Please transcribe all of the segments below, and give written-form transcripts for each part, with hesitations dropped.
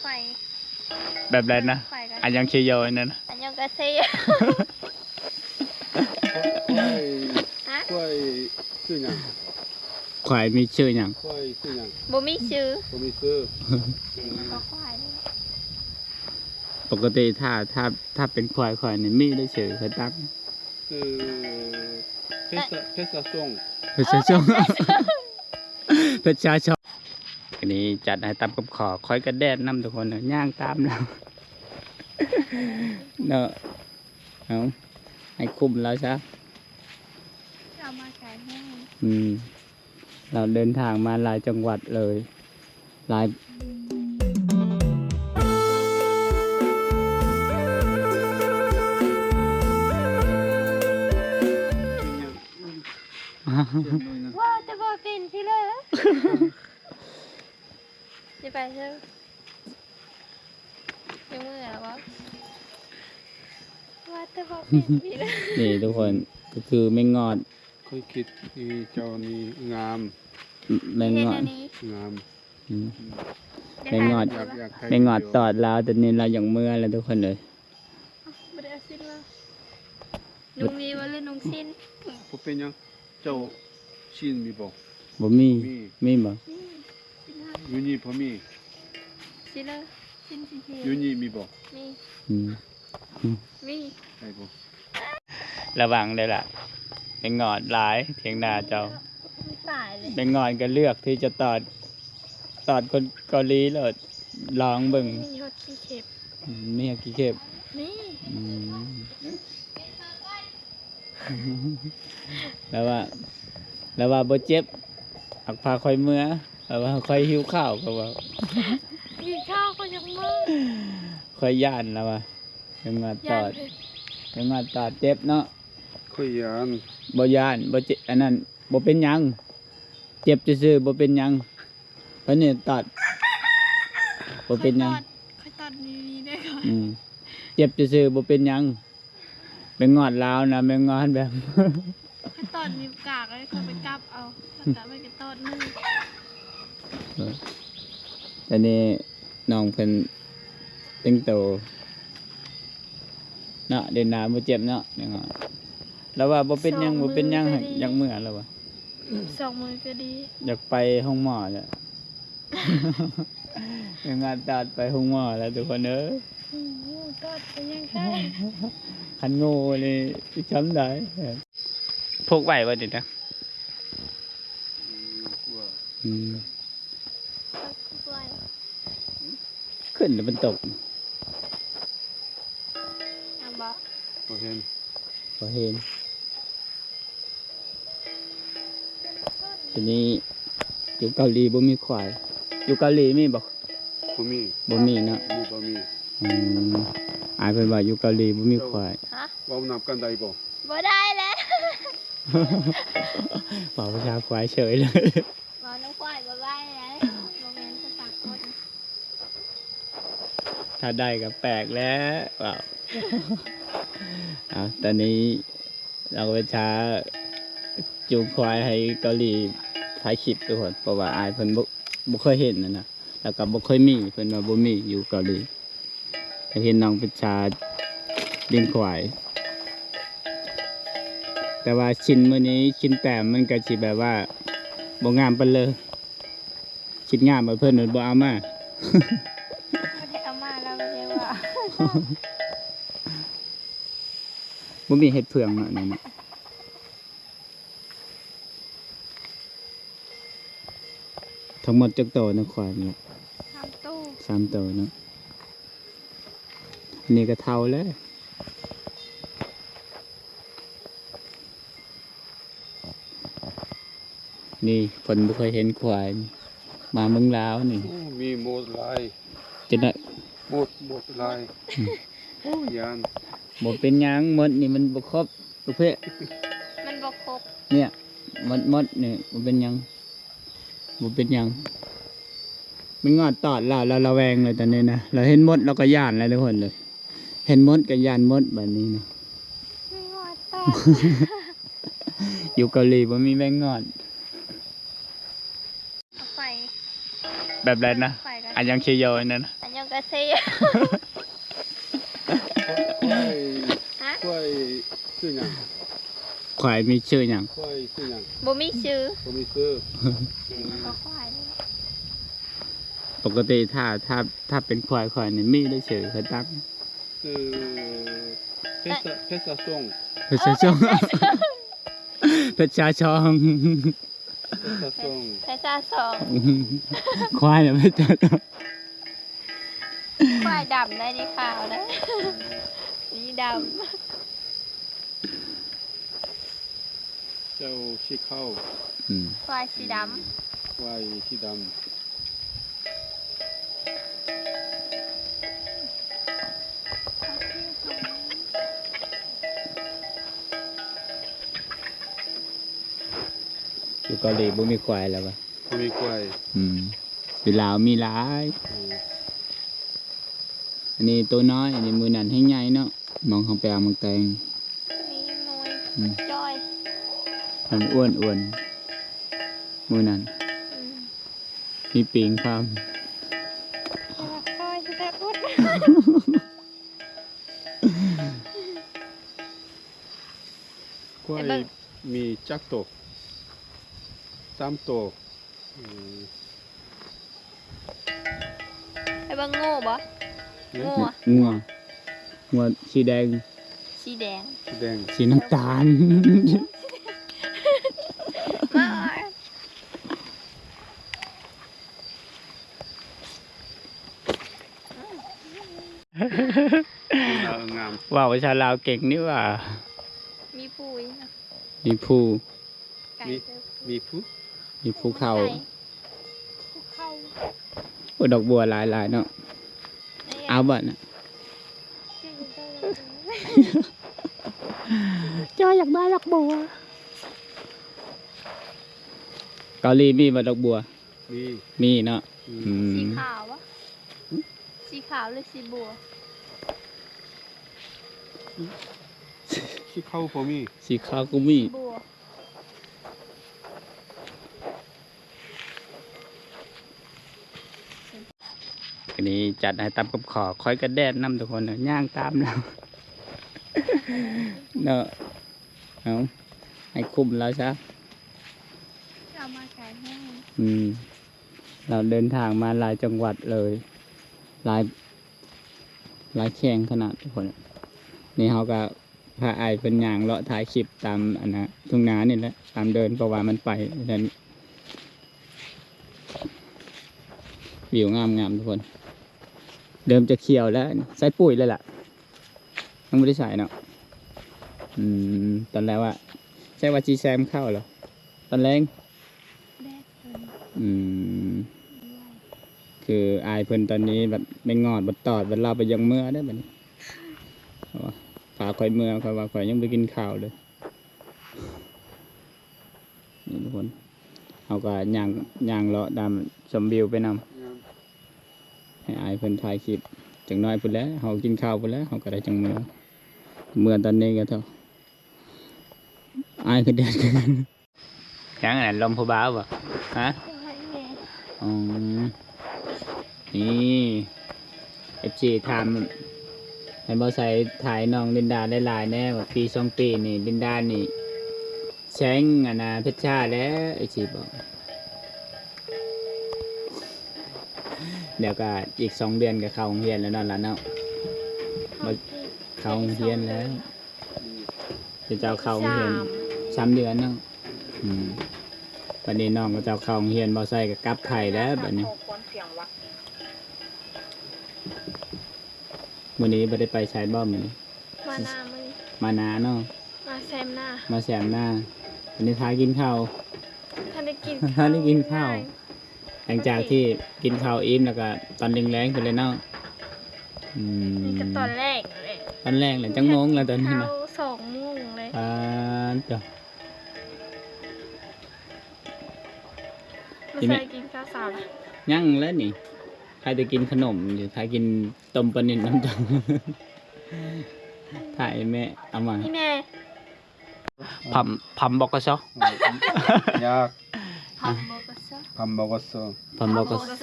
ไฟแบบไรนะอันยังเชยโยนั่นนะ อันยังกระเซียควายชื่อหยัง ควายมีชื่ออย่าง ควายชื่อหยัง บ่มีชื่อ บ่มีชื่อ ก็ควายนี่ ปกติถ้าเป็นควายนี่มีได้ชื่อเขาตั้ง ชื่อเพชรสง ประชาชนประชาชนอันนี้จัดให้ตามกับขอคอยกระแดดนำทุกคนย่างตามเราเนาะเอาให้คุมแล้วซะ เอามาขายให้ เราเดินทางมาหลายจังหวัดเลยหลาย ว้าวจะบอกกินพี่เลยจะไปเถอะยังมืออ่ะวะว่าจะบอกกินพี่เลย นี่ทุกคนก็คือไม่งอด ค่อยคิดที่เจ้านี่งาม ไม่งอด งาม ไม่งอด อยากให้ ไม่งอดตอดแล้วแต่นี่เราอย่างเมื่อแล้วทุกคนเลย ไม่ได้สิ้นว่าลุงมีว่าเล่นลุงสิ้น บ่เป็นหยังเจ้าชินมีบ่ บ่มี มี บ่ สิ้นห้า อยู่นี่พอมี สิ้นเลยสิ้นสิ้น อยู่นี่มีบ่ มี อืม มี ได้บ่ ระวังเลยล่ะไม่งอดหลายเถียงนาเจ้า ไม่ตายเลย ไม่งอดก็เลือกที่จะตอดคนเกาหลีเลยลองเบิ่ง มีฮอตที่เข็บ นี่กี่เข็บ นี่ อืมแล้วว่าบ่เจ็บอักพาคอยเมื่อแล้วว่าคอยหิวข้าวก็ว่า กินข้าวก็ยังมือ คอยย่านแล้วว่ายังมาต ยั อน ดยังมาตอดเจ็บเนาะ ค่อยยาน บ่ย่านบ่เจ็บอันนั้นบ่เป็นหยังเจ็บซื่อๆบ่เป็นหยังเพราะนี่ตอดบ่เป็นหยัง ค่อยตัดนี้ได้ก่อน เจ็บซื่อๆบ่เป็นหยังไปงอดลาวนะไปงอดแบบ ค่อยตัดนิ้วกากเลยค่อยไปกับเอาค่อยกะไปกับตอดมือ ตอนนี้น้องเพิ่นเต็งโตเนาะเดินหน้าบ่เจ็บเนาะนี่ก็แล้วว่าบ่เป็นหยังบ่เป็นหยังให้อยากเมื่อแล้วว่า สองมือก็ดี อยากไปห้องหมอจ้ะ ยังงานตัดไปห้องหมอแล้วทุกคนเอ้ย ตอดไปยังได้ คันโง่นี่ช้ำได้พกไหวบ่ดินะ ว่า อืม ด้วย ขึ้นแล้วมันตก เอาบอก บ่เห็น บ่เห็นทีนี้อยู่เกาหลีบ่มีควายอยู่เกาหลีมีบ่ บ่มี บ่มีเนาะ บ่มี อืมอายเพิ่นว่าอยู่เกาหลีบ่มีควาย ฮะ เว้านับกันได้บ่ บ่ได้แล้ว บอกภาษาควายเฉยเลย บอกน้องควายบ่ได้แล้วโมเมนต์ภาษาคน ถ้าได้ก็แปลกแล้วเปล่า เอาตอนนี้เราไปช้าจูงควายให้เกาหลีถ่ายคลิปทุกคนเพราะว่าอายเพิ่นบ่เคยเห็นนะแล้วก็บ่เคยมีเพิ่นว่าบ่มีอยู่เกาหลีได้เห็นน้องเป็นชาเลี้ยงควาย แต่ว่าชิ้นมื้อนี้ชิ้นแต้มมันก็สิแบบว่าบ่งามปานเลยชิ้นงามบ่เพิ่นบ่เอามา ไม่ได้เอามาแล้วไม่ได้ว่า บ่มีเห็ดเผืองเนาะนี่นะทั้งหมดจักโตนะควายเนี่ย ทำตู้ 3โตเนาะอันนี้ก็เท่าแล้วนี่คนบ่เคยเห็นควายมาเมืองลาวนี่ โอ้มีหมดหลาย จะได้ หมดหลายโอ้ยาน บ่เป็นหยังหมดนี่มันบ่ครบประเภท มันบ่ครบ เนี่ยมดนี่บ่เป็นหยังบ่เป็นหยังมันงอดตอดเราระแวงเลยตอนนี้นะเราเห็นมดเราก็ย่านแล้วทุกคนเลย เห็นมดก็ย่านมดแบบนี้นะ ไม่งอดตอด อยู่เกาหลีบ่มีแมงงอด เอาไฟ แบบไรนะ ไฟกัน อั อันยังเชยโยนั่นนะ อันยังกะเซ ควายชื่อหยัง ควายมีชื่ออย่าง ควายชื่อหยัง บ่มีชื่อ ผมมีชื่อ ก็ควายนี่ ปกติถ้าเป็นควายนี่มีได้ชื่อเขาตั้ง คือเพชรส่ง ประชาชนประชาชน เพชรส่ง ใส่ซาสอง ควายเนี่ยไม่เจอ ควายดำได้นี่ขาวนะนี่ด เจ้าชีเข้า ำควายสีด ควายที่ดำ อยู่เกาหลีบ่มีควายแล้วปะ ผมมีควาย อยู่ลาวมีหลาย อันนี้ตัวน้อย อันนี้มือนั่นให้ใหญ่เนาะมองของแปลงมังแตง ำนี่มวยจ้อย มันอ้วนมือนั่นมีปิงความ ควายที่แท้พุทธ ควายมีจักรตัว3ตัว ไอ้บ้างโง่บ่โง่อะ งัวสีแดง สีแดง สีแดง สีน้ำตาล มา งาม ว่าภาษาลาวเก่งนี่ว่า มีปุ๋ยนะ มีภู ไก่เจอ มีผู้ มีภูเขา ไก่ภูเขา โอ้ดอกบัวหลายๆเนาะเอาบัดนะจอยอยากได้ดอกบัวเกาหลีมีบ่ดอกบัว มี มีเนาะ สีขาววะสีขาวหรือสีบัว ชีเข้าผมมี สีขาวก็มี บัว อันนี้จัดให้ตามกับขอคอยกระแดดนำทุกคนเนาะย่างตามแล้ว เนาะเอาให้คุมแล้วซะ เอามาไก่แห้ง เราเดินทางมาหลายจังหวัดเลยหลายแข่งขนาดทุกคน นี่เขาก็พาไอายเป็นอย่างเลาะถ่ายคลิปตามอันนะทุ่งนานี่แหละตามเดินเพราะว่ามันไปนั่นวิวงามทุกคน เดิมจะเขียวแล้วใส่ปุ๋ยเลยล่ะต้องไม่ได้ใส่เนาะตอนแรกว่าใช่ว่าจีแซมเข้าเหรอตอนแรก แดดเพิ่น คืออายเพิ่นตอนนี้แบบไม่งอดบัดตอดบัดเราไปยังเมื่อได้บัดนี้ฝาข่อยเมื่อข่อยว่าข่อยยังไปกินข้าวเลยนี่ทุกคนเอาก็ย่างเลาะตามชมวิวไปนำให้อายเพิ่นถ่ายคลิปจังน้อยพุ่นแล้วเฮากินข้าวพุ่นแล้วเฮาก็ได้จังเมื่อตอนนี้ก็เท่าอายคือเด็ดกันยังไงลมผู้บ่าวบ่ฮะ อ๋อ นี่FGทำให้บอใส่ถ่ายน้องลินดาได้หลายแน่ว่าปี2 ปีนี่ลินดานี่แช้งอันนะเพชรชาแล้วFGบอกเดี๋ยวก็อีก2 เดือนก็เข้าโรงเรียนแล้วนั่นล่ะเนาะเข้าโรงเรียนแล้วจะเอาเข้าโรงเรียน3 เดือนเนาะวันนี้น้องก็จะเข้าโรงเรียนบอใส่กับกลับไทยแล้วแบบนี้วันนี้ไม่ได้ไปใช้บ้อมเลย มาหน้ามึง มานาเนาะ มาแซมหน้า มาแสมหน้าวันนี้ท้ากินข้าว ท่านได้กิน ท่านได้กินข้าว หลังจากที่กินข้าวอิ่มแล้วก็ตอนแรงๆไปเลยเนาะ นี่ก็ตอนแรกเลย ตอนแรกเลยจังงงแล้วตอนนี้ เข้า นะ 2 โมงเลย จ้ะ ไม่เคยกินข้าวสาร ยั่งแล้วนี่ใครจะกินขนมอยู่ใครกินต้มปลานิ่มน้ำจัง ถ่ายแม่เอามา นี่แม่ พัมบอกก็ซอย าก พัมโบกเซอร์ พัมบอกว่าโซ พัมบอกก็ เซอร์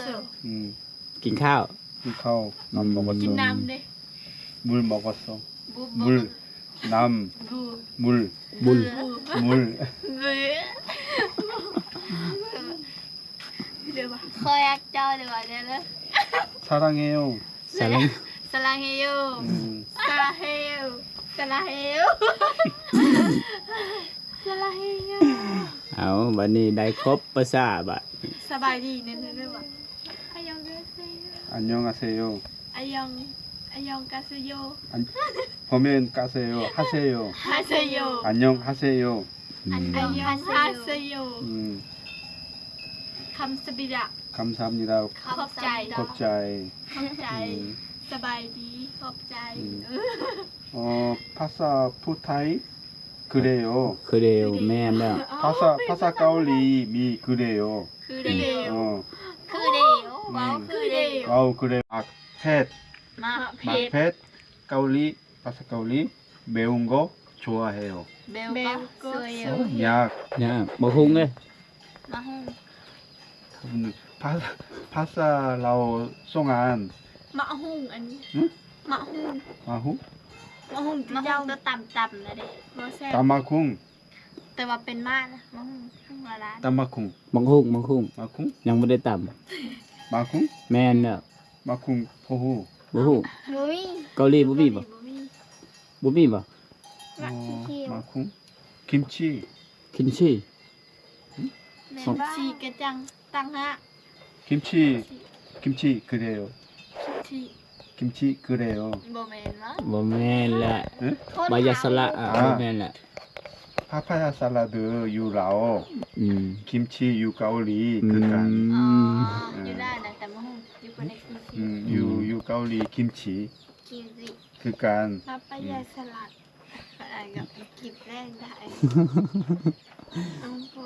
ซ กินข้าว 카오 남กิน 먹었어 น้ำเด้ 물 먹었어 บุบ 물 남 บู 물 บุญ 물 เบ้เดี๋ยวว่าคอยเจ้าเดี๋ยวว่าเดี๋ยวเลย 사랑해요 สารัง สลาเฮโยสลาเฮโยสลาเฮโยสลาเฮโย เอาบัดนี้ได้ครบภาษาบัด สบายดีเน้นๆด้วยว่าอายองกาเซโย 안녕하세요 อายองกาเซโย 보면 까세요 하세요 ฮาเซโย 안녕하세요 อืม อายองฮาเซโย คำสบิดะ 감사합니다 ขอบใจ 곱자이 ขอบใจ สบายดี ขอบใจ 파사 푸타이 그래요 คือเดียวแม่นแล้ว 파사 까올리 미 그래요 คือเดียว 어 คือเดียวว้าวคือเดียว 와우 그래 막펫 มาเพจ 막펫 까올리 파사 까올리 매운 거 좋아해요 เบลก็สวย 약 นะบ่ฮุ้งเอ้ย มาห้อง 파사 라오 송안 มาห้องอันนี้ หึ มาห้อง 마후 มาห้องที่เจ้าก็ต่ำๆนะเด็กมาแซ่บ 따마쿵 แต่ว่าเป็นมานะมาห้องห้องละล้าน 따마쿵 บังฮุ้งบังฮุ้ง 마쿵 ยังบ่ได้ต่ำ 마쿵 แม่นแล้ว 마쿵 포후 บ่ฮู้ บุ้ย เกาหลีบ่มีบ่บ่มีบ่ 마쿵 김치 คินชี แม่บ้าชีกระจังตังฮะ 김치 그래요 ชี 김치 그래요 โบแมนวะ บ่แม่นละบายาสละบ่แม่นละ 파파야 살라드 유라오 อืม 김치 유가올리 อื 그간 อ๋อ ม อยู่ได้นะแต่มาห้องอยู่คนในคีซี 유가올리 김치 คีซี 그간 มาปะยาสลัดอะไรกับกิบแรกได้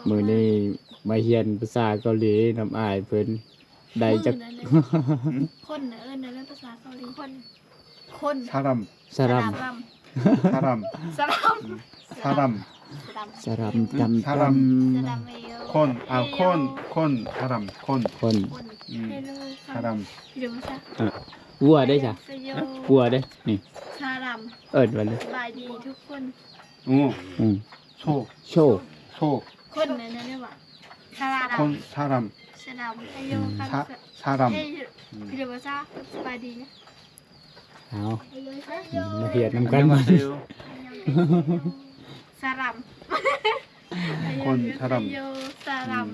มื้อนี้มาเรียนภาษาเกาหลีนำอ้ายเพิ่นได้จัก คนเอิ้นในภาษาเกาหลีคนคน 사람 สรัม 사람 สลัม 사람 สรัมจำ สรัม สลัมเอโย 콘 사람 콘 คน คน 음, เฮโล 사람 เดี๋ยวมาซะ วัวได้จ้ะ สโย วัวได้นี่ สลัม เอิ้นว่าเลย สบายดีทุกคน อืม 소 โชว์ คนนั่นนี่ว่าสลัม 콘 사람 สลัมเฮโยครับ 사람 เฮ้ยเดี๋ยวมาซะสบายดีนะ เอา เฮโยเฮโย มาเรียนนำกัน 안녕하세요 สลัม คนสลัม เฮโยสลัม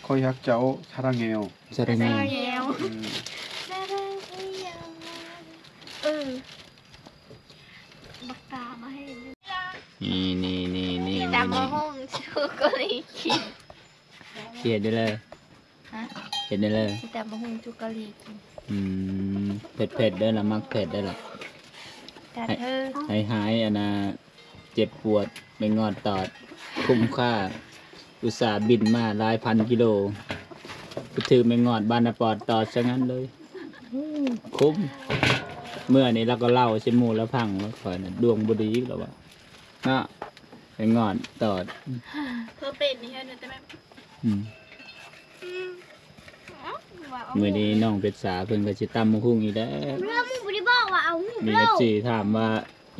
거의학자오 사랑해요 สรัง ส แม่ ลัมเฮโย 음, บักตามาให้ นี่ ตามมาห้องชูก็เลยกิน เขียนได้เลย ฮะ เขียนได้เลย ตามมาห้องชูก็เลยกิน อืมเผ็ดได้ละมักเผ็ดได้ละ แต่เธอ หายอันน่ะเจ็บปวดไม่งอดตอด คุ้มค่า อุตส่าห์บินมาหลายพันกิโลไปถือไม่งอดบานปอดตอดซะงั้นเลย คุ้ม เมื่อนี้เราก็เล่าใช่มูแล้วพังแล้วคอยนะดวงบดีแล้ววะน่ะไม่งอดตอด เธอเป็นนี่ฮะแต่แบบ อืมมื่อนี้น้องเป็ดสาเพิ่นก็สิตำมะฮุ่งอีกแล้ว เรื่องมึงบริบอกว่าเอาหู มีเอฟซีถามว่า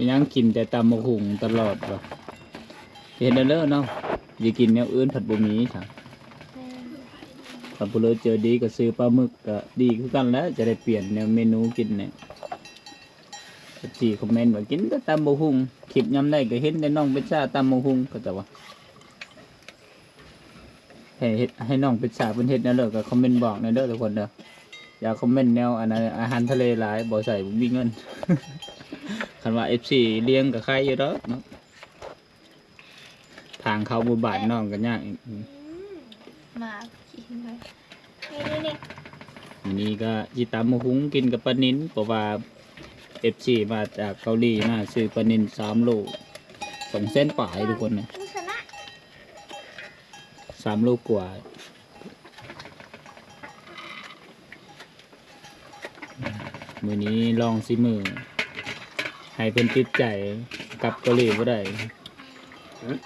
ยังกินแต่ตำมะฮุ่งตลอดบ่เห็นแล้วเด้อเนาะอย่ากินแนวอื่นผัดบ่มีค่ะถ้าบ่เลยเจอดีก็ซื้อปลาหมึกก็ดีคือกันแล้วจะได้เปลี่ยนแนวเมนูกินเนี่ยเอฟซีคอมเมนต์ว่ากินแต่ตำมะฮุ่งคลิปยามใดก็เห็นแต่น้องเป็ดสาตำมะฮุ่งก็แต่ว่าให้น้องเป็ดสาเพิ่นเฮ็ดแนวเลิกก็คอมเมนต์บอกในเด้อทุกคนเด้ออย่าคอมเมนต์แนวอันนั้นอาหารทะเลหลายบ่ใส่บ่มีเงิน คันว่า FC เลี้ยงก็ใครอยู่ดอกเนาะทางเข้าหมู่บ้านน้องก็ยากอีก มากินเลยนี่ อันนี้ก็สิตำมะฮุ้งกินกับปลานิลเพราะว่า FC มาจากเกาหลีมาซื้อปลานิล3โล2เส้นปลายทุกคนนะ ผู้ชนะ 3 โลกว่ามื้อนี้ลองสิมือให้เพิ่นติดใจกับเกาหลีบ่ได้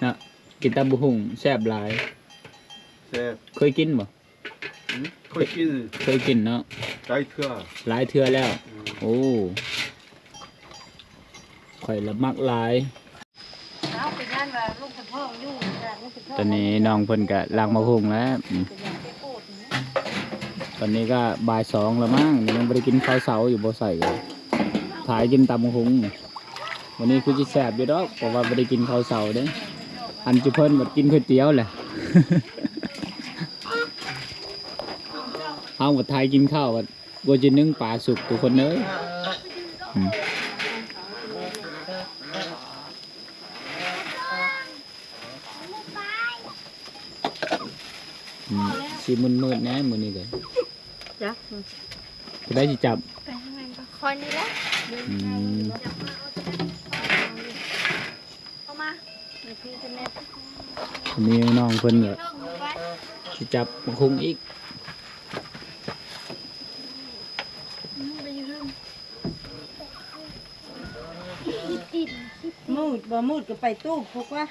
นะกินตำบักหุ่งแซ่บหลาย 셋 เคยกินบ่ 거의 끼는 เคยกินเนาะ Trái thưa. หลายเทื่อแล้ว โอ้ข่อยละมักหลาย เอาไปย่านว่าลูกเป็นพ่ออยู่จ้ะลูกเป็นพ่อ ตอนนี้น้องเพิ่นก็ล้างมะฮุงแล้วตอนนี้ก็บ่ายสองแล้วมั้งยังบ่ได้กินข้าวเช้าอยู่บ่ใส่เลยถ่ายกินตำมะฮุงวันนี้คือสิแซ่บอยู่ดอกเพราะว่าบ่ได้กินข้าวเช้าเด้อันจุเพิ่นบ่กินก๋วยเตี๋ยวแหละ เอาบ่ถ่ายกินข้าวก็บ่จะนึ่งปลาสุกทุกคนเอ้ยอืมสิมืดๆแน่มื้อนี้เด้ จ้ะ จะได้สิจับ ไปทางไหนก็คอยนี่แหละ อืม เอามา ในพี่จะแม่ มีน้องเพิ่นก็ เรื่องดูไว้ สิจับมะฮุงอีก ไปยืม มืดบ่มืดก็ไปตู้พวกว่า